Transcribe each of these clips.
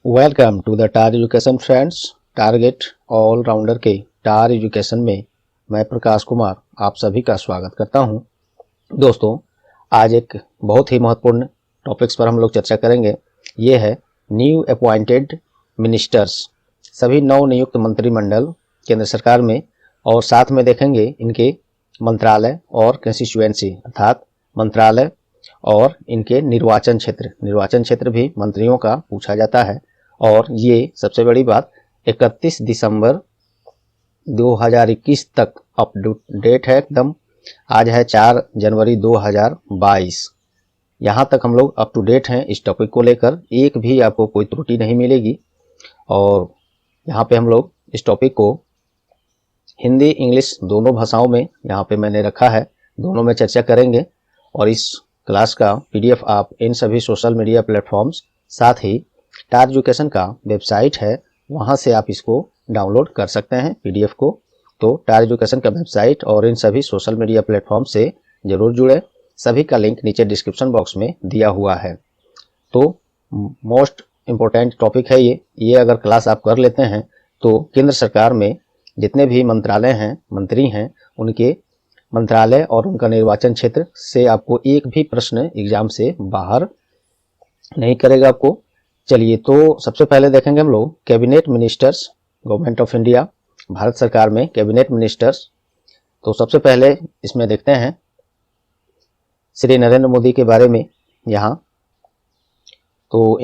Welcome to the टार education friends. Target allrounder के टार एजुकेशन में मैं प्रकाश कुमार आप सभी का स्वागत करता हूं। दोस्तों, आज एक बहुत ही महत्वपूर्ण टॉपिक्स पर हम लोग चर्चा करेंगे। ये है न्यू अपॉइंटेड मिनिस्टर्स, सभी नव नियुक्त मंत्रिमंडल केंद्र सरकार में, और साथ में देखेंगे इनके मंत्रालय और कंस्टिट्यूएंसी अर्थात मंत्रालय और इनके निर्वाचन क्षेत्र भी मंत्रियों का पूछा जाता है। और ये सबसे बड़ी बात 31 दिसंबर 2021 तक अप टू डेट है एकदम। आज है 4 जनवरी 2022। यहाँ तक हम लोग अप टू डेट हैं इस टॉपिक को लेकर, एक भी आपको कोई त्रुटि नहीं मिलेगी। और यहाँ पे हम लोग इस टॉपिक को हिंदी इंग्लिश दोनों भाषाओं में यहाँ पे मैंने रखा है, दोनों में चर्चा करेंगे। और इस क्लास का पीडीएफ आप इन सभी सोशल मीडिया प्लेटफॉर्म्स, साथ ही टार एजुकेशन का वेबसाइट है, वहां से आप इसको डाउनलोड कर सकते हैं पीडीएफ को। तो टार एजुकेशन का वेबसाइट और इन सभी सोशल मीडिया प्लेटफॉर्म से जरूर जुड़े, सभी का लिंक नीचे डिस्क्रिप्शन बॉक्स में दिया हुआ है। तो मोस्ट इम्पोर्टेंट टॉपिक है ये अगर क्लास आप कर लेते हैं तो केंद्र सरकार में जितने भी मंत्रालय हैं, मंत्री हैं, उनके मंत्रालय और उनका निर्वाचन क्षेत्र से आपको एक भी प्रश्न एग्जाम से बाहर नहीं करेगा आपको। चलिए, तो सबसे पहले देखेंगे हम लोग cabinet ministers, government of India, Bharat सरकार में कैबिनेट मिनिस्टर्स। तो सबसे पहले इसमें देखते हैं श्री नरेंद्र मोदी के बारे में। यहाँ तो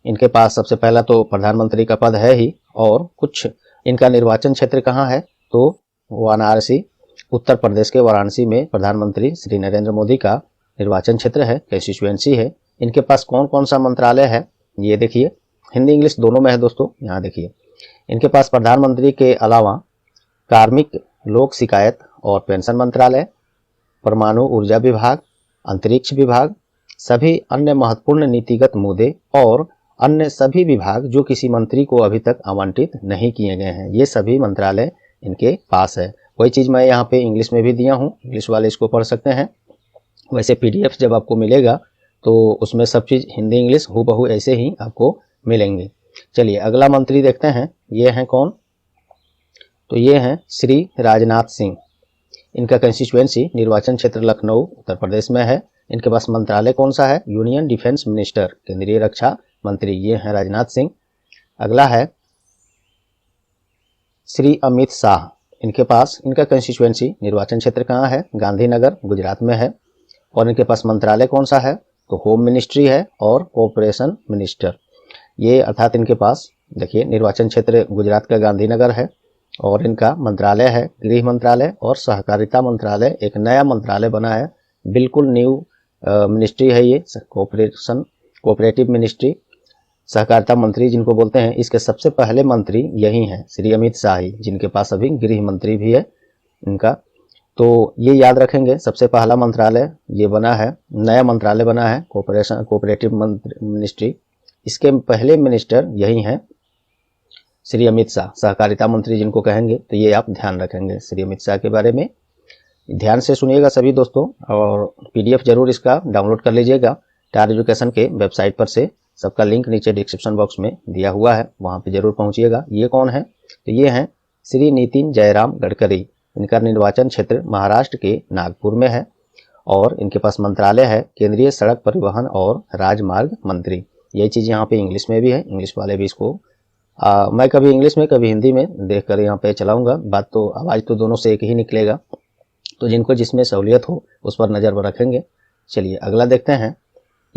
इनके पास सबसे पहला तो प्रधानमंत्री का पद है ही, और कुछ इनका निर्वाचन क्षेत्र कहाँ है तो वाराणसी, उत्तर प्रदेश के वाराणसी में प्रधानमंत्री श्री नरेंद्र मोदी का निर्वाचन क्षेत्र है, कंस्टिट्यूएंसी है। इनके पास कौन कौन सा मंत्रालय है ये देखिए, हिंदी इंग्लिश दोनों में है दोस्तों। यहाँ देखिए, इनके पास प्रधानमंत्री के अलावा कार्मिक, लोक शिकायत और पेंशन मंत्रालय, परमाणु ऊर्जा विभाग, अंतरिक्ष विभाग, सभी अन्य महत्वपूर्ण नीतिगत मुद्दे और अन्य सभी विभाग जो किसी मंत्री को अभी तक आवंटित नहीं किए गए हैं, ये सभी मंत्रालय इनके पास है। वही चीज़ मैं यहाँ पे इंग्लिश में भी दिया हूँ, इंग्लिश वाले इसको पढ़ सकते हैं। वैसे पीडीएफ जब आपको मिलेगा तो उसमें सब चीज़ हिंदी इंग्लिश हूबहू ऐसे ही आपको मिलेंगे। चलिए, अगला मंत्री देखते हैं, ये हैं कौन, तो ये हैं श्री राजनाथ सिंह। इनका कंस्टिट्यूएंसी निर्वाचन क्षेत्र लखनऊ, उत्तर प्रदेश में है। इनके पास मंत्रालय कौन सा है, यूनियन डिफेंस मिनिस्टर, केंद्रीय रक्षा मंत्री, ये हैं राजनाथ सिंह। अगला है श्री अमित शाह। इनके पास इनका कंस्टिट्यूएंसी निर्वाचन क्षेत्र कहाँ है, गांधीनगर, गुजरात में है। और इनके पास मंत्रालय कौन सा है तो होम मिनिस्ट्री है और कोऑपरेशन मिनिस्टर, ये अर्थात इनके पास देखिए निर्वाचन क्षेत्र गुजरात का गांधीनगर है। और इनका मंत्रालय है गृह मंत्रालय और सहकारिता मंत्रालय, एक नया मंत्रालय बना है, बिल्कुल न्यू मिनिस्ट्री है ये, कोऑपरेटिव मिनिस्ट्री, सहकारिता मंत्री जिनको बोलते हैं। इसके सबसे पहले मंत्री यही हैं श्री अमित शाह ही, जिनके पास अभी गृह मंत्री भी है इनका। तो ये याद रखेंगे, सबसे पहला मंत्रालय ये बना है, नया मंत्रालय बना है कोऑपरेटिव मिनिस्ट्री। इसके पहले मिनिस्टर यही हैं श्री अमित शाह, सहकारिता मंत्री जिनको कहेंगे। तो ये आप ध्यान रखेंगे श्री अमित शाह के बारे में, ध्यान से सुनिएगा सभी दोस्तों। और पीडीएफ जरूर इसका डाउनलोड कर लीजिएगा टार एजुकेशन के वेबसाइट पर से, सबका लिंक नीचे डिस्क्रिप्शन बॉक्स में दिया हुआ है, वहाँ पे जरूर पहुँचिएगा। ये कौन है तो ये हैं श्री नितिन जयराम गडकरी। इनका निर्वाचन क्षेत्र महाराष्ट्र के नागपुर में है। और इनके पास मंत्रालय है केंद्रीय सड़क परिवहन और राजमार्ग मंत्री। ये चीज़ यहाँ पे इंग्लिश में भी है, इंग्लिश वाले भी इसको मैं कभी इंग्लिश में कभी हिंदी में देख कर यहाँ पे चलाऊँगा, बात तो आवाज़ तो दोनों से एक ही निकलेगा, तो जिनको जिसमें सहूलियत हो उस पर नज़र रखेंगे। चलिए, अगला देखते हैं,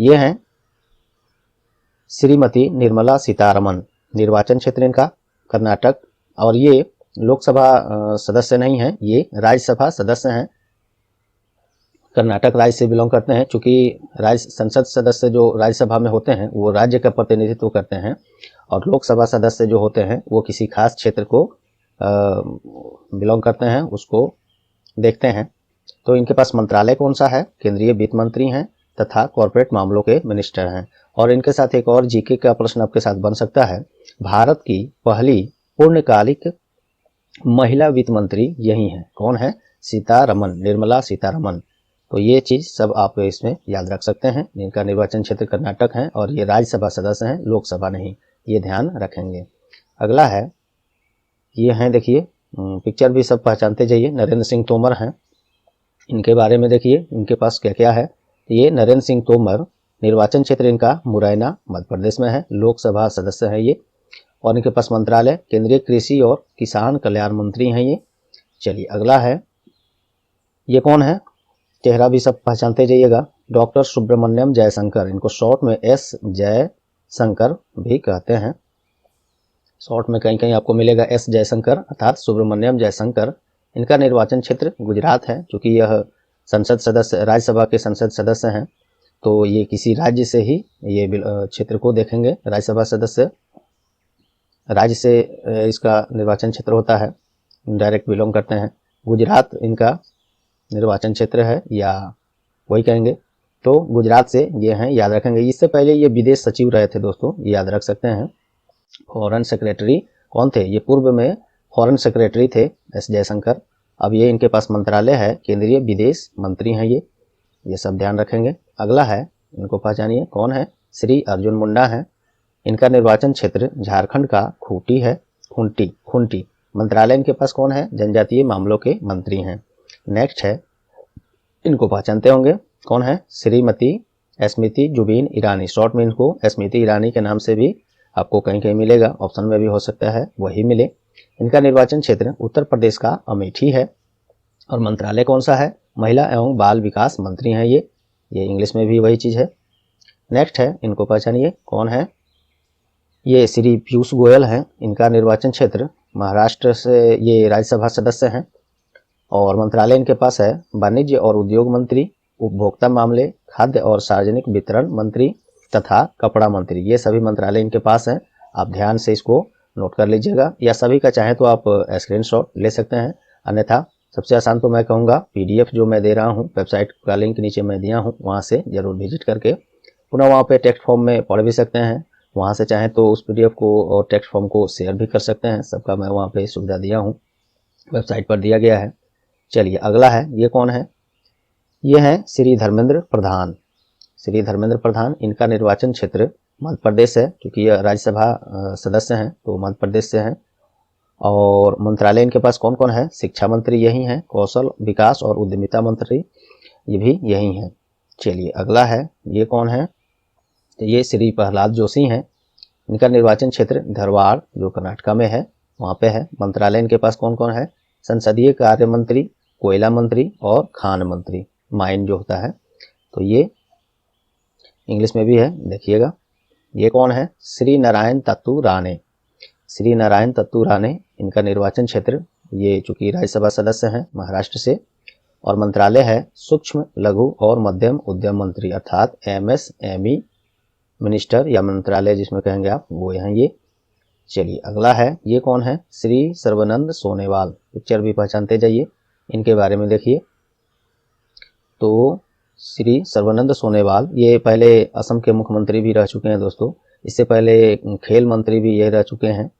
ये हैं श्रीमती निर्मला सीतारमन। निर्वाचन क्षेत्र इनका कर्नाटक, और ये लोकसभा सदस्य नहीं है, ये राज्यसभा सदस्य हैं, कर्नाटक राज्य से बिलोंग करते हैं। चूँकि राज्य संसद सदस्य जो राज्यसभा में होते हैं वो राज्य का प्रतिनिधित्व करते हैं, और लोकसभा सदस्य जो होते हैं वो किसी खास क्षेत्र को बिलोंग करते हैं, उसको देखते हैं। तो इनके पास मंत्रालय कौन सा है, केंद्रीय वित्त मंत्री हैं तथा कॉर्पोरेट मामलों के मिनिस्टर हैं। और इनके साथ एक और जीके का प्रश्न आपके साथ बन सकता है, भारत की पहली पूर्णकालिक महिला वित्त मंत्री यही हैं, कौन है, सीतारमन, निर्मला सीतारमन। तो ये चीज़ सब आप इसमें याद रख सकते हैं। इनका निर्वाचन क्षेत्र कर्नाटक है और ये राज्यसभा सदस्य हैं, लोकसभा नहीं, ये ध्यान रखेंगे। अगला है, ये हैं देखिए, पिक्चर भी सब पहचानते जाइए, नरेंद्र सिंह तोमर हैं। इनके बारे में देखिए इनके पास क्या क्या है। ये नरेंद्र सिंह तोमर, निर्वाचन क्षेत्र इनका मुरैना मध्य प्रदेश में है, लोकसभा सदस्य है ये, और इनके पास मंत्रालय केंद्रीय कृषि और किसान कल्याण मंत्री हैं ये। चलिए अगला है, ये कौन है, चेहरा भी सब पहचानते जाइएगा, डॉक्टर सुब्रमण्यम जयशंकर। इनको शॉर्ट में एस जयशंकर भी कहते हैं, शॉर्ट में कहीं कहीं आपको मिलेगा एस जयशंकर अर्थात सुब्रमण्यम जयशंकर। इनका निर्वाचन क्षेत्र गुजरात है, क्योंकि यह संसद सदस्य, राज्यसभा के संसद सदस्य हैं, तो ये किसी राज्य से ही ये क्षेत्र को देखेंगे। राज्यसभा सदस्य राज्य से इसका निर्वाचन क्षेत्र होता है, डायरेक्ट बिलोंग करते हैं। गुजरात इनका निर्वाचन क्षेत्र है, या वही कहेंगे, तो गुजरात से ये हैं, याद रखेंगे। इससे पहले ये विदेश सचिव रहे थे दोस्तों, याद रख सकते हैं। फॉरेन सेक्रेटरी कौन थे, ये पूर्व में फॉरेन सेक्रेटरी थे एस जयशंकर। अब ये इनके पास मंत्रालय है, केंद्रीय विदेश मंत्री हैं ये सब ध्यान रखेंगे। अगला है, इनको पहचानिए, कौन है, श्री अर्जुन मुंडा हैं। इनका निर्वाचन क्षेत्र झारखंड का खूंटी है, खूंटी। मंत्रालय इनके पास कौन है, जनजातीय मामलों के मंत्री हैं। नेक्स्ट है, इनको पहचानते होंगे, कौन है, श्रीमती स्मृति जुबिन ईरानी। शॉर्ट में इनको स्मृति ईरानी के नाम से भी आपको कहीं कहीं मिलेगा, ऑप्शन में भी हो सकता है वही मिले। इनका निर्वाचन क्षेत्र उत्तर प्रदेश का अमेठी है, और मंत्रालय कौन सा है, महिला एवं बाल विकास मंत्री हैं ये इंग्लिश में भी वही चीज़ है। नेक्स्ट है, इनको पहचानिए, कौन है, ये श्री पीयूष गोयल हैं। इनका निर्वाचन क्षेत्र महाराष्ट्र से, ये राज्यसभा सदस्य हैं, और मंत्रालय इनके पास है वाणिज्य और उद्योग मंत्री, उपभोक्ता मामले, खाद्य और सार्वजनिक वितरण मंत्री तथा कपड़ा मंत्री। ये सभी मंत्रालय इनके पास हैं, आप ध्यान से इसको नोट कर लीजिएगा, या सभी का चाहे तो आप स्क्रीनशॉट ले सकते हैं। अन्यथा सबसे आसान तो मैं कहूँगा PDF जो मैं दे रहा हूँ, वेबसाइट का लिंक नीचे मैं दिया हूँ, वहाँ से जरूर विजिट करके पुनः वहाँ पे टेक्स्ट फॉर्म में पढ़ भी सकते हैं। वहाँ से चाहे तो उस PDF को और टेक्स्ट फॉर्म को शेयर भी कर सकते हैं, सबका मैं वहाँ पे सुविधा दिया हूँ, वेबसाइट पर दिया गया है। चलिए अगला है, ये कौन है, ये हैं श्री धर्मेंद्र प्रधान। श्री धर्मेंद्र प्रधान, इनका निर्वाचन क्षेत्र मध्य प्रदेश है, क्योंकि यह राज्यसभा सदस्य हैं तो मध्य प्रदेश से हैं, और मंत्रालय इनके पास कौन कौन है, शिक्षा मंत्री यही हैं, कौशल विकास और उद्यमिता मंत्री ये भी यही हैं। चलिए अगला है, ये कौन है, तो ये श्री प्रहलाद जोशी हैं। इनका निर्वाचन क्षेत्र धरवाड़ जो कर्नाटका में है वहाँ पे है। मंत्रालय इनके पास कौन कौन है, संसदीय कार्य मंत्री, कोयला मंत्री और खान मंत्री, माइन जो होता है, तो ये इंग्लिश में भी है, देखिएगा। ये कौन है, श्री नारायण तत्तू राणे। श्री नारायण तत्तू राणे, इनका निर्वाचन क्षेत्र, ये चूंकि राज्यसभा सदस्य हैं महाराष्ट्र से, और मंत्रालय है सूक्ष्म लघु और मध्यम उद्यम मंत्री अर्थात MSME मिनिस्टर, या मंत्रालय जिसमें कहेंगे आप, वो यहाँ ये। चलिए अगला है, ये कौन है, श्री सर्बानंद सोनोवाल। पिक्चर भी पहचानते जाइए, इनके बारे में देखिए। तो श्री सर्बानंद सोनोवाल ये पहले असम के मुख्यमंत्री भी रह चुके हैं दोस्तों, इससे पहले खेल मंत्री भी ये रह चुके हैं।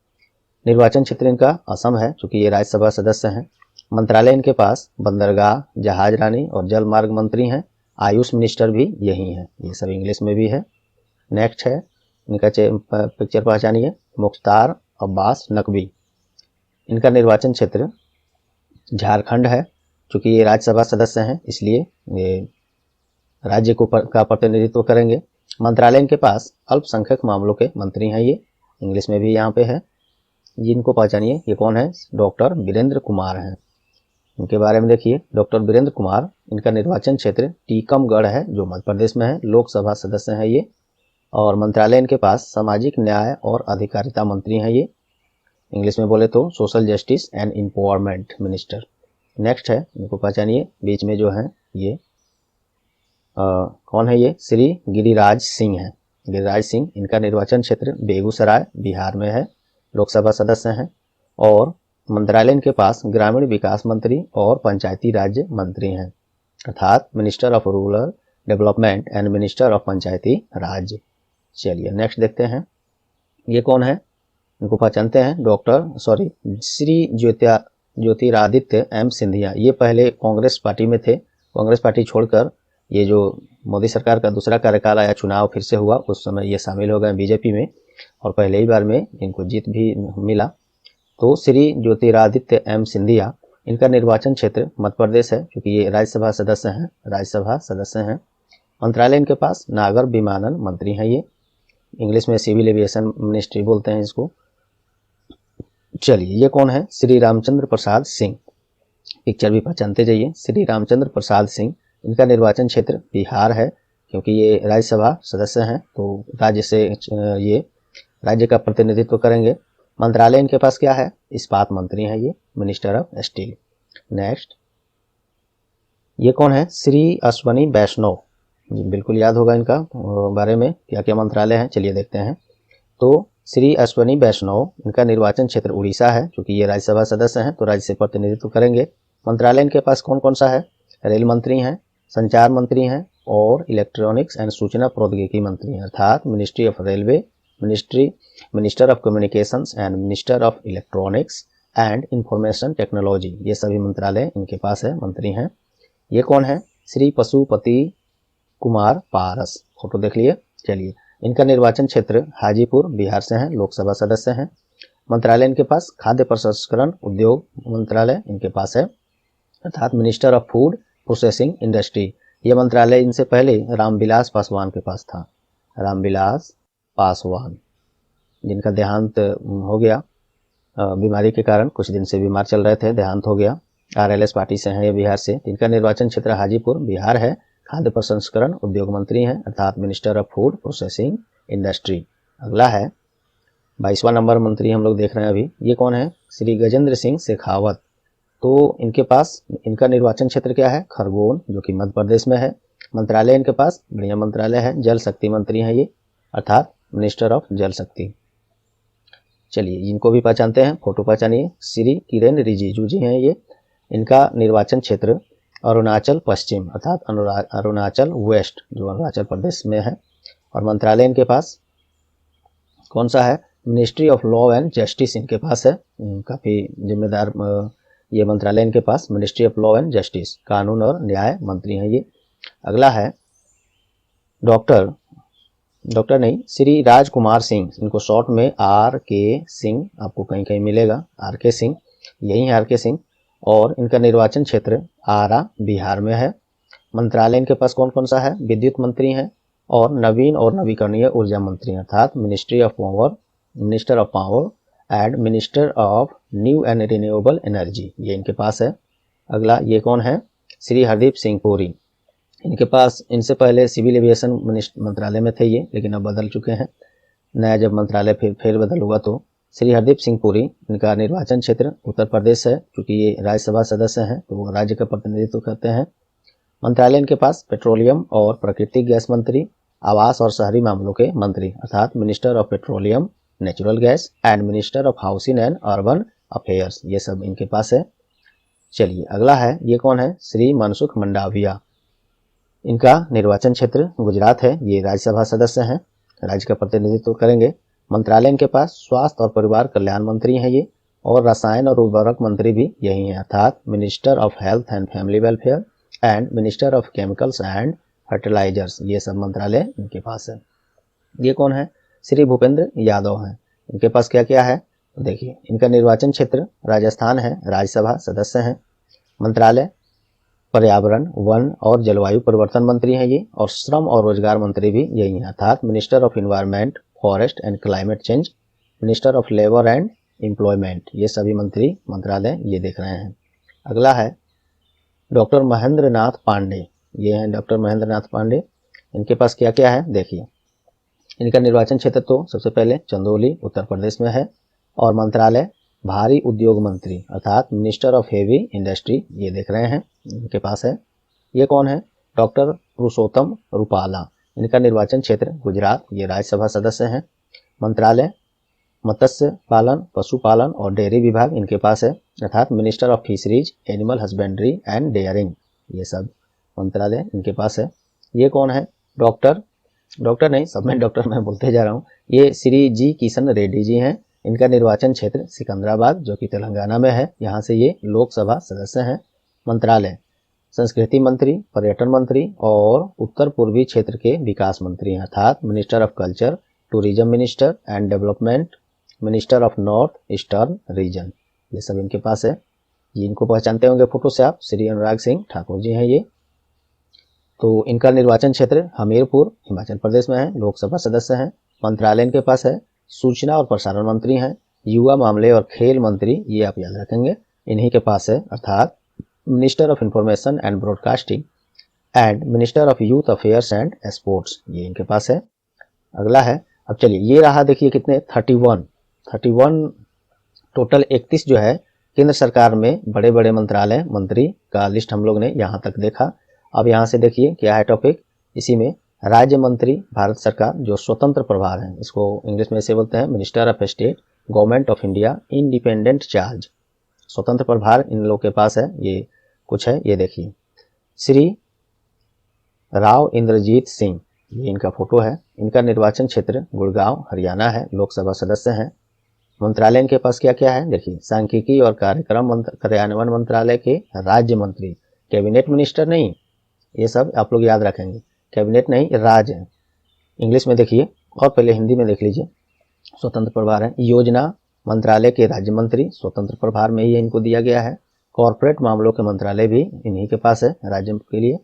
निर्वाचन क्षेत्र इनका असम है, चूंकि ये राज्यसभा सदस्य हैं। मंत्रालय इनके पास बंदरगाह, जहाज रानी और जल मार्ग मंत्री हैं। आयुष मिनिस्टर भी यही हैं, ये सब इंग्लिश में भी है। नेक्स्ट है, इनका पिक्चर पहचानिए, मुख्तार अब्बास नकवी। इनका निर्वाचन क्षेत्र झारखंड है, चूंकि ये राज्यसभा सदस्य हैं इसलिए ये राज्य को का प्रतिनिधित्व करेंगे। मंत्रालय इनके पास अल्पसंख्यक मामलों के मंत्री हैं, ये इंग्लिश में भी यहाँ पे है। जिनको पहचानिए, ये कौन है, डॉक्टर वीरेंद्र कुमार हैं। इनके बारे में देखिए, डॉक्टर वीरेंद्र कुमार, इनका निर्वाचन क्षेत्र टीकमगढ़ है जो मध्य प्रदेश में है, लोकसभा सदस्य हैं ये, और मंत्रालय इनके पास सामाजिक न्याय और अधिकारिता मंत्री हैं ये, इंग्लिश में बोले तो social justice and empowerment minister. Next है, इनको पहचानिए, बीच में जो है ये कौन है, ये श्री गिरिराज सिंह हैं। गिरिराज सिंह, इनका निर्वाचन क्षेत्र बेगूसराय बिहार में है, लोकसभा सदस्य हैं, और मंत्रालय इनके पास ग्रामीण विकास मंत्री और पंचायती राज्य मंत्री हैं अर्थात minister of rural development and minister of Panchayati Raj. चलिए नेक्स्ट देखते हैं, ये कौन है, इनको पहचानते हैं, श्री ज्योतिरादित्य M सिंधिया। ये पहले कांग्रेस पार्टी में थे कांग्रेस पार्टी छोड़कर ये जो मोदी सरकार का दूसरा कार्यकाल आया, चुनाव फिर से हुआ, उस समय ये शामिल हो गए बीजेपी में और पहले ही बार में इनको जीत भी मिला। तो श्री ज्योतिरादित्य एम सिंधिया, इनका निर्वाचन क्षेत्र मध्य प्रदेश है, क्योंकि ये राज्यसभा सदस्य हैं। मंत्रालय इनके पास नागर विमानन मंत्री हैं, ये इंग्लिश में सिविल एविएशन मिनिस्ट्री बोलते हैं इसको। चलिए, ये कौन है? श्री रामचंद्र प्रसाद सिंह। पिक्चर भी पहचानते जाइए। श्री रामचंद्र प्रसाद सिंह, इनका निर्वाचन क्षेत्र बिहार है, क्योंकि ये राज्यसभा सदस्य हैं, तो राज्य से ये राज्य का प्रतिनिधित्व करेंगे। मंत्रालय इनके पास क्या है? इस्पात मंत्री हैं ये, मिनिस्टर ऑफ स्टील। नेक्स्ट, ये कौन है? श्री अश्वनी वैष्णव। बिल्कुल याद होगा इनका बारे में, क्या क्या मंत्रालय हैं, चलिए देखते हैं। तो श्री अश्वनी वैष्णव, इनका निर्वाचन क्षेत्र उड़ीसा है, क्योंकि ये राज्यसभा सदस्य हैं, तो राज्य से प्रतिनिधित्व करेंगे। मंत्रालय इनके पास कौन कौन सा है? रेल मंत्री हैं, संचार मंत्री हैं और इलेक्ट्रॉनिक्स एंड सूचना प्रौद्योगिकी मंत्री हैं, अर्थात ministry of railway, minister of communications and minister of electronics and information technology, ये सभी मंत्रालय इनके पास है, मंत्री हैं। ये कौन है? श्री पशुपति कुमार पारस, फोटो देख लिए। चलिए, इनका निर्वाचन क्षेत्र हाजीपुर, बिहार से हैं, लोकसभा सदस्य हैं। मंत्रालय इनके पास खाद्य प्रसंस्करण उद्योग मंत्रालय इनके पास है, अर्थात minister of food processing industry. ये मंत्रालय इनसे पहले रामविलास पासवान के पास था, रामविलास पासवान, जिनका देहांत हो गया बीमारी के कारण, कुछ दिन से बीमार चल रहे थे, देहांत हो गया। आरएलएस पार्टी से हैं ये, बिहार से। इनका निर्वाचन क्षेत्र हाजीपुर, बिहार है, खाद्य प्रसंस्करण उद्योग मंत्री हैं, अर्थात minister of food processing industry. अगला है 22वां नंबर मंत्री हम लोग देख रहे हैं अभी। ये कौन है? श्री गजेंद्र सिंह शेखावत। तो इनके पास, इनका निर्वाचन क्षेत्र क्या है? खरगोन, जो कि मध्य प्रदेश में है। मंत्रालय इनके पास बढ़िया मंत्रालय है, जल शक्ति मंत्री हैं ये, अर्थात मिनिस्टर ऑफ जल शक्ति। चलिए, इनको भी पहचानते हैं, फोटो पहचानिए। श्री किरेन रिजिजू जी हैं ये। इनका निर्वाचन क्षेत्र अरुणाचल पश्चिम, अर्थात अरुणाचल वेस्ट, जो अरुणाचल प्रदेश में है। और मंत्रालय इनके पास कौन सा है? Ministry of law and justice इनके पास है, काफ़ी जिम्मेदार ये मंत्रालय इनके पास, ministry of law and justice, कानून और न्याय मंत्री हैं ये। अगला है डॉक्टर नहीं, श्री राजकुमार सिंह, इनको शॉर्ट में आर के सिंह, आपको कहीं कहीं मिलेगा आर के सिंह, यही है आर के सिंह। और इनका निर्वाचन क्षेत्र आरा, बिहार में है। मंत्रालय इनके पास कौन कौन सा है? विद्युत मंत्री हैं और नवीन और नवीकरणीय ऊर्जा मंत्री, अर्थात minister of power and minister of new and renewable energy, ये इनके पास है। अगला, ये कौन है? श्री हरदीप सिंह पुरी। इनके पास, इनसे पहले सिविल एविएशन मंत्रालय में थे ये, लेकिन अब बदल चुके हैं, नया जब मंत्रालय फिर बदल हुआ। तो श्री हरदीप सिंह पुरी, इनका निर्वाचन क्षेत्र उत्तर प्रदेश है, क्योंकि ये राज्यसभा सदस्य हैं, तो वो राज्य का प्रतिनिधित्व करते हैं। मंत्रालय इनके पास पेट्रोलियम और प्राकृतिक गैस मंत्री, आवास और शहरी मामलों के मंत्री, अर्थात minister of petroleum, natural gas and minister of housing and urban affairs, ये सब इनके पास है। चलिए, अगला है, ये कौन है? श्री मनसुख मंडाविया। इनका निर्वाचन क्षेत्र गुजरात है, ये राज्यसभा सदस्य हैं, राज्य का प्रतिनिधित्व करेंगे। मंत्रालय इनके पास स्वास्थ्य और परिवार कल्याण मंत्री हैं ये, और रसायन और उर्वरक मंत्री भी यही हैं, अर्थात minister of health and family welfare and minister of chemicals and fertilisers, ये सब मंत्रालय इनके पास है। ये कौन है? श्री भूपेंद्र यादव हैं। इनके पास क्या क्या है? तो देखिए, इनका निर्वाचन क्षेत्र राजस्थान है, राज्यसभा सदस्य हैं। मंत्रालय पर्यावरण, वन और जलवायु परिवर्तन मंत्री हैं ये, और श्रम और रोजगार मंत्री भी यही हैं, अर्थात minister of environment, forest and climate change, minister of labour and employment, ये सभी मंत्रालय ये देख रहे हैं। अगला है डॉक्टर महेंद्र नाथ पांडे। ये हैं डॉक्टर महेंद्र नाथ पांडे। इनके पास क्या क्या है? देखिए, इनका निर्वाचन क्षेत्र तो सबसे पहले चंदौली, उत्तर प्रदेश में है, और मंत्रालय भारी उद्योग मंत्री, अर्थात मिनिस्टर ऑफ हेवी इंडस्ट्री, ये देख रहे हैं, इनके पास है। ये कौन है? डॉक्टर पुरुषोत्तम रूपाला। इनका निर्वाचन क्षेत्र गुजरात, ये राज्यसभा सदस्य हैं। मंत्रालय मत्स्य पालन, पशुपालन और डेयरी विभाग इनके पास है, अर्थात minister of fisheries, animal husbandry and dairying, ये सब मंत्रालय इनके पास है। ये कौन है? डॉक्टर नहीं, सब में डॉक्टर मैं बोलते जा रहा हूँ। ये श्री जी किशन रेड्डी जी हैं। इनका निर्वाचन क्षेत्र सिकंदराबाद, जो कि तेलंगाना में है, यहाँ से ये लोकसभा सदस्य हैं। मंत्रालय संस्कृति मंत्री, पर्यटन मंत्री और उत्तर पूर्वी क्षेत्र के विकास मंत्री हैं, अर्थात minister of culture, tourism minister and development, minister of north eastern region, ये सब इनके पास है। ये इनको पहचानते होंगे फोटो से आप, श्री अनुराग सिंह ठाकुर जी हैं ये। तो इनका निर्वाचन क्षेत्र हमीरपुर हिमाचल प्रदेश में है, लोकसभा सदस्य हैं। मंत्रालय इनके पास है, सूचना और प्रसारण मंत्री हैं, युवा मामले और खेल मंत्री, ये आप याद रखेंगे इन्हीं के पास है, अर्थात minister of information and broadcasting and minister of youth affairs and sports, ये इनके पास है। अगला है, अब चलिए ये रहा, देखिए कितने 31 टोटल 31 जो है केंद्र सरकार में बड़े बड़े मंत्रालय मंत्री का लिस्ट हम लोग ने यहाँ तक देखा। अब यहाँ से देखिए क्या है टॉपिक, इसी में राज्य मंत्री भारत सरकार जो स्वतंत्र प्रभार हैं, इसको इंग्लिश में ऐसे बोलते हैं minister of state government of India independent charge, स्वतंत्र प्रभार इन लोगों के पास है। ये कुछ है, ये देखिए श्री राव इंद्रजीत सिंह, ये इनका फोटो है। इनका निर्वाचन क्षेत्र गुड़गांव हरियाणा है, लोकसभा सदस्य हैं। मंत्रालय इनके पास क्या क्या है, देखिए सांख्यिकी और कार्यक्रम कार्यान्वयन मंत्रालय के राज्य मंत्री, कैबिनेट मिनिस्टर नहीं, ये सब आप लोग याद रखेंगे, कैबिनेट नहीं राज्य है। इंग्लिश में देखिए और पहले हिंदी में देख लीजिए, स्वतंत्र प्रभार है। योजना मंत्रालय के राज्य मंत्री, स्वतंत्र प्रभार में ही इनको दिया गया है। कॉर्पोरेट मामलों के मंत्रालय भी इन्हीं के पास है राज्य के लिए।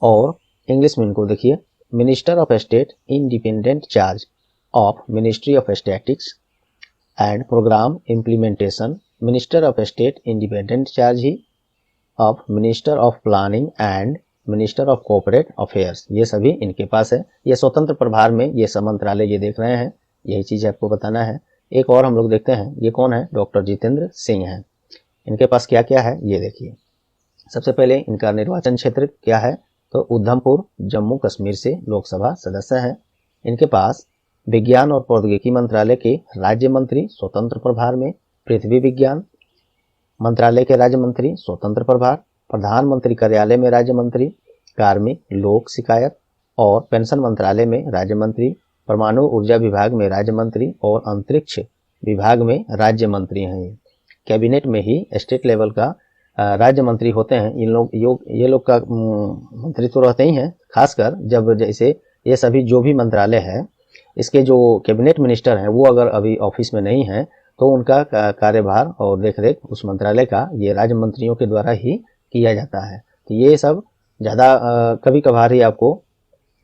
और इंग्लिश में इनको देखिए minister of state independent charge of ministry of statistics and programme implementation, minister of state independent charge ही of minister of planning and minister of corporate affairs, ये सभी इनके पास है। ये स्वतंत्र प्रभार में ये सब मंत्रालय ये देख रहे हैं, यही चीज आपको बताना है। एक और हम लोग देखते हैं, ये कौन है, डॉक्टर जितेंद्र सिंह हैं। इनके पास क्या क्या है ये देखिए। सबसे पहले इनका निर्वाचन क्षेत्र क्या है, तो उधमपुर जम्मू कश्मीर से लोकसभा सदस्य हैं। इनके पास विज्ञान और प्रौद्योगिकी मंत्रालय के राज्य मंत्री स्वतंत्र प्रभार में, पृथ्वी विज्ञान मंत्रालय के राज्य मंत्री स्वतंत्र प्रभार, प्रधानमंत्री कार्यालय में राज्य मंत्री, कार्मिक लोक शिकायत और पेंशन मंत्रालय में राज्य मंत्री, परमाणु ऊर्जा विभाग में राज्य मंत्री और अंतरिक्ष विभाग में राज्य मंत्री हैं। कैबिनेट में ही स्टेट लेवल का राज्य मंत्री होते हैं। इन लोग ये लोग का मंत्री तो रहते ही हैं, खासकर जब जैसे ये सभी जो भी मंत्रालय है इसके जो कैबिनेट मिनिस्टर हैं वो अगर अभी ऑफिस में नहीं है तो उनका कार्यभार और देखरेख उस मंत्रालय का ये राज्य मंत्रियों के द्वारा ही किया जाता है। तो ये सब ज़्यादा कभी कभार ही आपको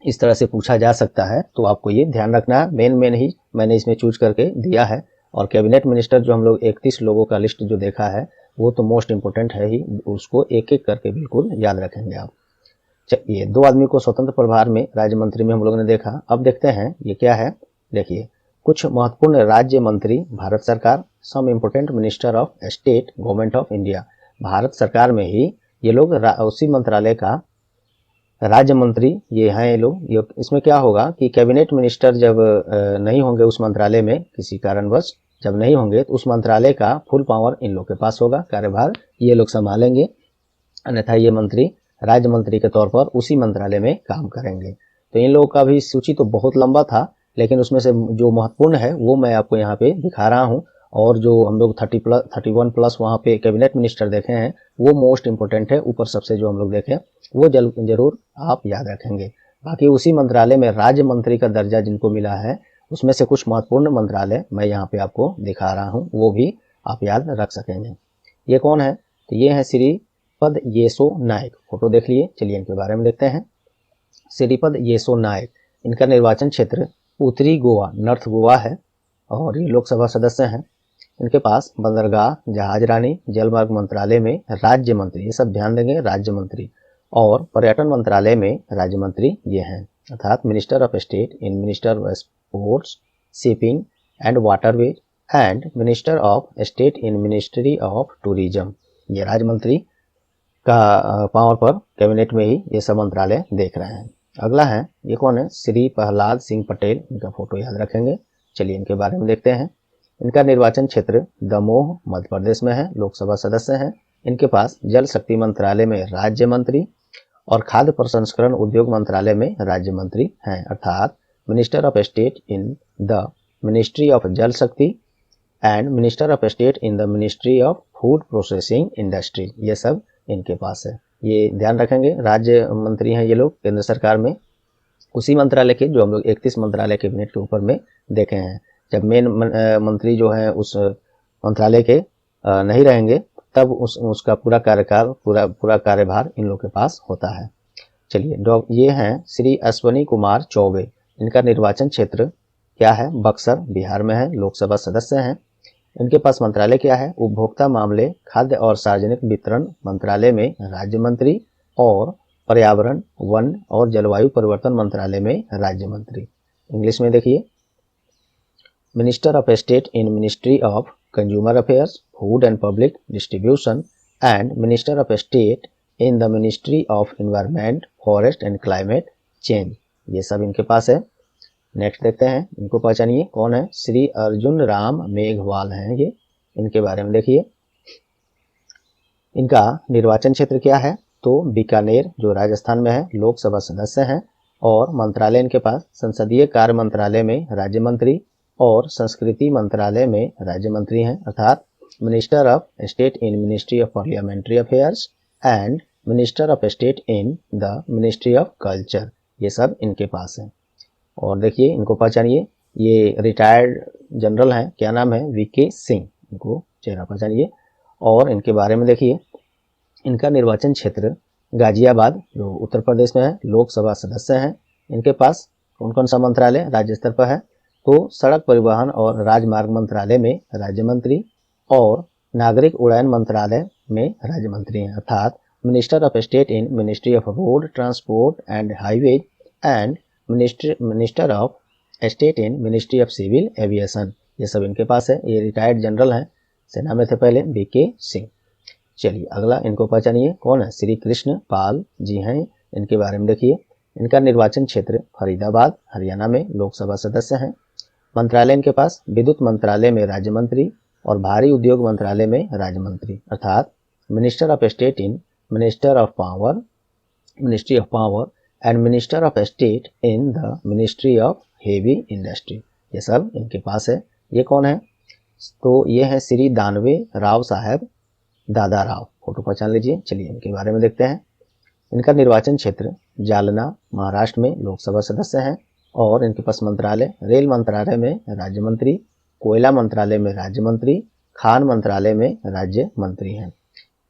इस तरह से पूछा जा सकता है, तो आपको ये ध्यान रखना है। मेन ही मैंने इसमें चूज करके दिया है। और कैबिनेट मिनिस्टर जो हम लोग 31 लोगों का लिस्ट जो देखा है वो तो मोस्ट इंपोर्टेंट है ही, उसको एक एक करके बिल्कुल याद रखेंगे आप। ये 2 आदमी को स्वतंत्र प्रभार में राज्य मंत्री में हम लोगों ने देखा। अब देखते हैं ये क्या है, देखिए कुछ महत्वपूर्ण राज्य मंत्री भारत सरकार, some important minister of state government of India, Bharat सरकार में ही ये लोग उसी मंत्रालय का राज्य मंत्री ये हैं ये लोग। इसमें क्या होगा कि कैबिनेट मिनिस्टर जब नहीं होंगे उस मंत्रालय में, किसी कारणवश जब नहीं होंगे तो उस मंत्रालय का फुल पावर इन लोग के पास होगा, कार्यभार ये लोग संभालेंगे, अन्यथा ये मंत्री राज्य मंत्री के तौर पर उसी मंत्रालय में काम करेंगे। तो इन लोगों का भी सूची तो बहुत लंबा था, लेकिन उसमें से जो महत्वपूर्ण है वो मैं आपको यहाँ पे दिखा रहा हूँ। और जो हम लोग 31 प्लस वहाँ पे कैबिनेट मिनिस्टर देखे हैं वो मोस्ट इंपोर्टेंट है। ऊपर सबसे जो हम लोग देखें वो जरूर आप याद रखेंगे। बाकी उसी मंत्रालय में राज्य मंत्री का दर्जा जिनको मिला है उसमें से कुछ महत्वपूर्ण मंत्रालय मैं यहाँ पे आपको दिखा रहा हूँ, वो भी आप याद रख सकेंगे। ये कौन है, तो ये है श्रीपद येसो नायक, फोटो देख लिए। चलिए इनके बारे में देखते हैं। श्रीपद येसो नायक, इनका निर्वाचन क्षेत्र उत्तरी गोवा नॉर्थ गोवा है और ये लोकसभा सदस्य हैं। इनके पास बंदरगाह, जहाज रानी, जलमार्ग मंत्रालय में राज्य मंत्री, ये सब ध्यान देंगे, राज्य मंत्री, और पर्यटन मंत्रालय में राज्य मंत्री ये हैं, अर्थात minister of state in minister of sports, shipping and waterways and minister of state in ministry of tourism. ये राज्य मंत्री का पावर पर कैबिनेट में ही ये सब मंत्रालय देख रहे हैं। अगला है, ये कौन है, श्री प्रहलाद सिंह पटेल, इनका फोटो याद रखेंगे। चलिए इनके बारे में देखते हैं। इनका निर्वाचन क्षेत्र दमोह मध्य प्रदेश में है, लोकसभा सदस्य हैं। इनके पास जल शक्ति मंत्रालय में राज्य मंत्री और खाद्य प्रसंस्करण उद्योग मंत्रालय में राज्य मंत्री हैं, अर्थात minister of state in the ministry of जल शक्ति and minister of state in the ministry of food processing industry, ये सब इनके पास है। ये ध्यान रखेंगे। राज्य मंत्री हैं ये लोग केंद्र सरकार में, उसी मंत्रालय के जो हम लोग 31 मंत्रालय कैबिनेट के ऊपर में देखे हैं। जब मेन मंत्री जो है उस मंत्रालय के नहीं रहेंगे तब उसका पूरा कार्यकाल पूरा कार्यभार इन लोग के पास होता है। चलिए, ये हैं श्री अश्वनी कुमार चौबे। इनका निर्वाचन क्षेत्र क्या है? बक्सर, बिहार में है। लोकसभा सदस्य हैं। इनके पास मंत्रालय क्या है? उपभोक्ता मामले, खाद्य और सार्वजनिक वितरण मंत्रालय में राज्य मंत्री और पर्यावरण, वन और जलवायु परिवर्तन मंत्रालय में राज्य मंत्री। इंग्लिश में देखिए, minister of state in ministry of consumer affairs, food and public distribution and minister of state in the ministry of environment, forest and climate change. ये सब इनके पास है। नेक्स्ट देखते हैं, इनको पहचानिए कौन है? श्री अर्जुन राम मेघवाल हैं ये। इनके बारे में देखिए, इनका निर्वाचन क्षेत्र क्या है? तो बीकानेर जो राजस्थान में है। लोकसभा सदस्य हैं और मंत्रालय इनके पास संसदीय कार्य मंत्रालय में राज्य मंत्री और संस्कृति मंत्रालय में राज्य मंत्री हैं, अर्थात minister of state in ministry of parliamentary affairs and minister of state in the ministry of culture. ये सब इनके पास है। और देखिए, इनको पहचानिए, ये रिटायर्ड जनरल हैं। क्या नाम है? वीके सिंह। इनको चेहरा पहचानिए। और इनके बारे में देखिए, इनका निर्वाचन क्षेत्र गाजियाबाद जो उत्तर प्रदेश में है। लोकसभा सदस्य हैं। इनके पास कौन कौन सा मंत्रालय राज्य स्तर पर है? तो सड़क परिवहन और राजमार्ग मंत्रालय में राज्य मंत्री और नागरिक उड्डयन मंत्रालय में राज्य मंत्री हैं, अर्थात minister of state in ministry of road transport and highways and minister of state in ministry of civil aviation. ये सब इनके पास है। ये रिटायर्ड जनरल हैं, सेना में थे पहले, वीके सिंह। चलिए, अगला इनको पहचानिए कौन है? श्री कृष्ण पाल जी हैं। इनके बारे में देखिए, इनका निर्वाचन क्षेत्र फरीदाबाद हरियाणा में। लोकसभा सदस्य हैं। मंत्रालय इनके पास विद्युत मंत्रालय में राज्य मंत्री और भारी उद्योग मंत्रालय में राज्य मंत्री, अर्थात minister of state in ministry of power and minister of state in the ministry of heavy industry. ये सब इनके पास है। ये कौन है? तो ये है श्री दानवे राव साहब दादा राव। फोटो पहचान लीजिए। चलिए, इनके बारे में देखते हैं। इनका निर्वाचन क्षेत्र जालना महाराष्ट्र में। लोकसभा सदस्य हैं और इनके पास मंत्रालय रेल मंत्रालय में राज्य मंत्री, कोयला मंत्रालय में राज्य मंत्री, खान मंत्रालय में राज्य मंत्री हैं,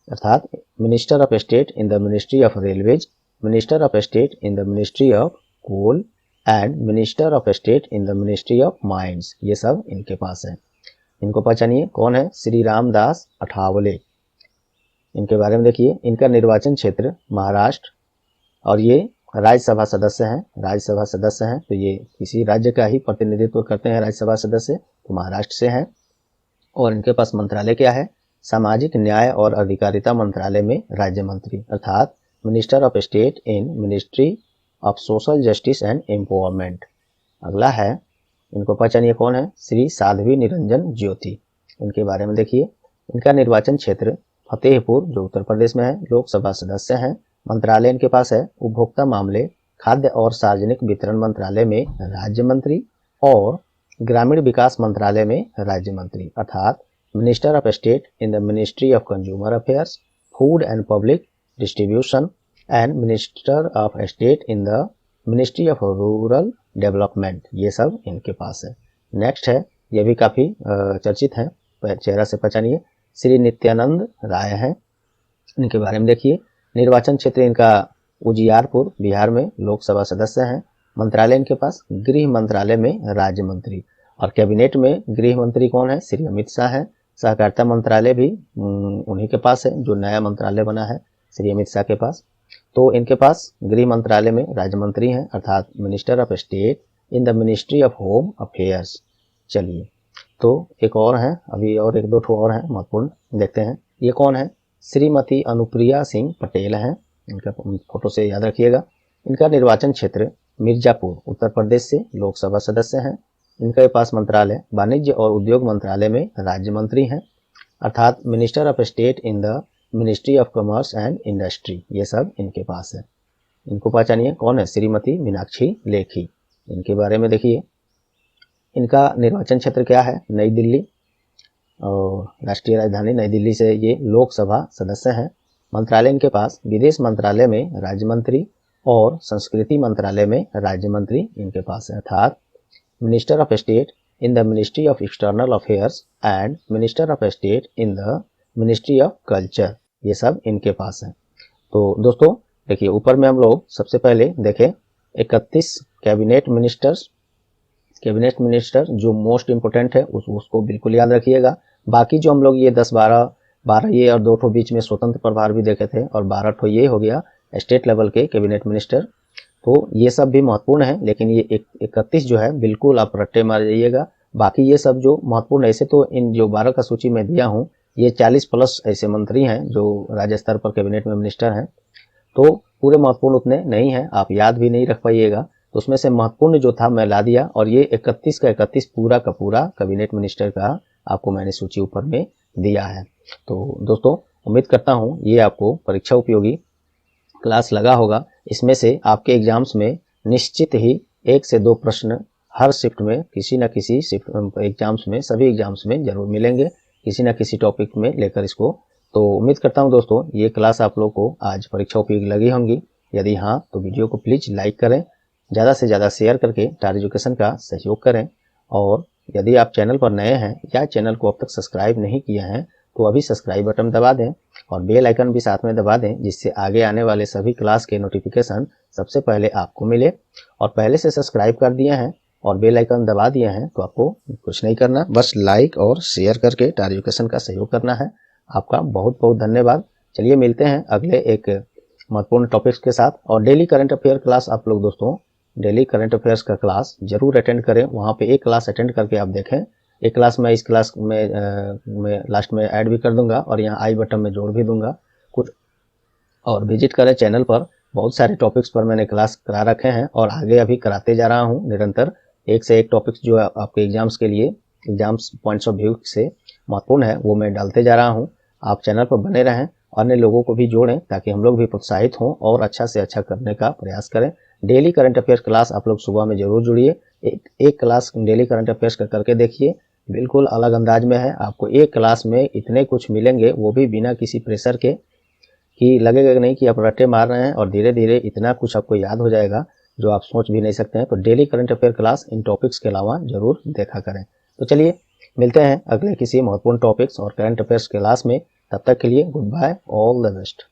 अर्थात minister of state in the ministry of railways, minister of state in the ministry of coal and minister of state in the ministry of mines. ये सब इनके पास है। इनको पहचानिए कौन है? श्री रामदास अठावले। इनके बारे में देखिए, इनका निर्वाचन क्षेत्र महाराष्ट्र और ये राज्यसभा सदस्य हैं। तो ये किसी राज्य का ही प्रतिनिधित्व करते हैं राज्यसभा सदस्य, तो महाराष्ट्र से हैं। और इनके पास मंत्रालय क्या है? सामाजिक न्याय और अधिकारिता मंत्रालय में राज्य मंत्री, अर्थात minister of state in ministry of social justice and empowerment. अगला है, इनको पहचानिए कौन है? श्री साध्वी निरंजन ज्योति। इनके बारे में देखिए, इनका निर्वाचन क्षेत्र फतेहपुर जो उत्तर प्रदेश में है। लोकसभा सदस्य हैं। मंत्रालय इनके पास है उपभोक्ता मामले, खाद्य और सार्वजनिक वितरण मंत्रालय में राज्य मंत्री और ग्रामीण विकास मंत्रालय में राज्य मंत्री, अर्थात minister of state in the ministry of consumer affairs, food and public distribution and minister of state in the ministry of rural development. ये सब इनके पास है। नेक्स्ट है, ये भी काफ़ी चर्चित है, चेहरा से पहचानिए, श्री नित्यानंद राय हैं। इनके बारे में देखिए, निर्वाचन क्षेत्र इनका उजियारपुर बिहार में। लोकसभा सदस्य हैं। मंत्रालय इनके पास गृह मंत्रालय में राज्य मंत्री और कैबिनेट में गृह मंत्री कौन है? श्री अमित शाह हैं। सहकारिता मंत्रालय भी उन्हीं के पास है, जो नया मंत्रालय बना है श्री अमित शाह के पास। तो इनके पास गृह मंत्रालय में राज्य मंत्री हैं, अर्थात minister of state in the ministry of home affairs. चलिए, तो एक और है, अभी और एक दो ठो और हैं महत्वपूर्ण, देखते हैं। ये कौन है? श्रीमती अनुप्रिया सिंह पटेल हैं। इनका फोटो से याद रखिएगा। इनका निर्वाचन क्षेत्र मिर्जापुर उत्तर प्रदेश से। लोकसभा सदस्य हैं। इनके पास मंत्रालय वाणिज्य और उद्योग मंत्रालय में राज्य मंत्री हैं, अर्थात minister of state in the ministry of commerce and industry. ये सब इनके पास है। इनको पहचानिए कौन है? श्रीमती मीनाक्षी लेखी। इनके बारे में देखिए, इनका निर्वाचन क्षेत्र क्या है? नई दिल्ली और राष्ट्रीय राजधानी नई दिल्ली से ये लोकसभा सदस्य हैं। मंत्रालय इनके पास विदेश मंत्रालय में राज्य मंत्री और संस्कृति मंत्रालय में राज्य मंत्री इनके पास है, अर्थात minister of state in the ministry of external affairs and minister of state in the ministry of culture, ये सब इनके पास है। तो दोस्तों देखिए ऊपर में हम लोग सबसे पहले देखें 31 कैबिनेट मिनिस्टर जो मोस्ट इंपोर्टेंट है उसको बिल्कुल याद रखिएगा। बाकी जो हम लोग ये 10-12 ये और 2 ठो बीच में स्वतंत्र प्रभार भी देखे थे और 12 ठो ये हो गया स्टेट लेवल के कैबिनेट मिनिस्टर, तो ये सब भी महत्वपूर्ण है। लेकिन ये 31 जो है बिल्कुल आप रट्टे मार जाइएगा। बाकी ये सब जो महत्वपूर्ण, ऐसे तो इन जो 12 का सूची में दिया हूँ ये 40 प्लस ऐसे मंत्री हैं जो राज्य स्तर पर कैबिनेट में मिनिस्टर हैं, तो पूरे महत्वपूर्ण उतने नहीं हैं, आप याद भी नहीं रख पाइएगा। तो उसमें से महत्वपूर्ण जो था मैं ला दिया, और ये 31 का 31 पूरा का पूरा कैबिनेट मिनिस्टर का आपको मैंने सूची ऊपर में दिया है। तो दोस्तों उम्मीद करता हूँ ये आपको परीक्षा उपयोगी क्लास लगा होगा। इसमें से आपके एग्जाम्स में निश्चित ही 1 से 2 प्रश्न हर शिफ्ट में किसी न किसी शिफ्ट एग्जाम्स में, सभी एग्जाम्स में जरूर मिलेंगे किसी न किसी टॉपिक में लेकर इसको। तो उम्मीद करता हूं दोस्तों ये क्लास आप लोग को आज परीक्षा उपयोगी लगी होंगी। यदि हाँ तो वीडियो को प्लीज़ लाइक करें, ज़्यादा से ज़्यादा शेयर करके स्टार एजुकेशन का सहयोग करें। और यदि आप चैनल पर नए हैं या चैनल को अब तक सब्सक्राइब नहीं किए हैं तो अभी सब्सक्राइब बटन दबा दें और बेल आइकन भी साथ में दबा दें, जिससे आगे आने वाले सभी क्लास के नोटिफिकेशन सबसे पहले आपको मिले। और पहले से सब्सक्राइब कर दिए हैं और बेल आइकन दबा दिए हैं तो आपको कुछ नहीं करना, बस लाइक और शेयर करके स्टार एजुकेशन का सहयोग करना है। आपका बहुत बहुत धन्यवाद। चलिए मिलते हैं अगले एक महत्वपूर्ण टॉपिक्स के साथ। और डेली करंट अफेयर क्लास आप लोग दोस्तों डेली करंट अफेयर्स का क्लास जरूर अटेंड करें। वहाँ पे एक क्लास अटेंड करके आप देखें। एक क्लास मैं इस क्लास में लास्ट में ऐड भी कर दूंगा और यहाँ आई बटन में जोड़ भी दूंगा कुछ। और विजिट करें चैनल पर, बहुत सारे टॉपिक्स पर मैंने क्लास करा रखे हैं और आगे अभी कराते जा रहा हूँ निरंतर। एक से एक टॉपिक्स जो आपके एग्जाम्स के लिए एग्जाम्स पॉइंट्स ऑफ व्यू से महत्वपूर्ण है वो मैं डालते जा रहा हूँ। आप चैनल पर बने रहें, अन्य लोगों को भी जोड़ें ताकि हम लोग भी प्रोत्साहित हों और अच्छा से अच्छा करने का प्रयास करें। डेली करंट अफेयर क्लास आप लोग सुबह में जरूर जुड़िए। एक क्लास डेली करंट अफेयर्स का करके देखिए, बिल्कुल अलग अंदाज में है। आपको एक क्लास में इतने कुछ मिलेंगे, वो भी बिना किसी प्रेशर के, कि लगेगा नहीं कि आप रट्टे मार रहे हैं, और धीरे धीरे इतना कुछ आपको याद हो जाएगा जो आप सोच भी नहीं सकते हैं। तो daily current affair class in topics के अलावा जरूर देखा करें। तो चलिए मिलते हैं अगले किसी महत्वपूर्ण टॉपिक्स और करंट अफेयर्स क्लास में। तब तक के लिए goodbye, all the best.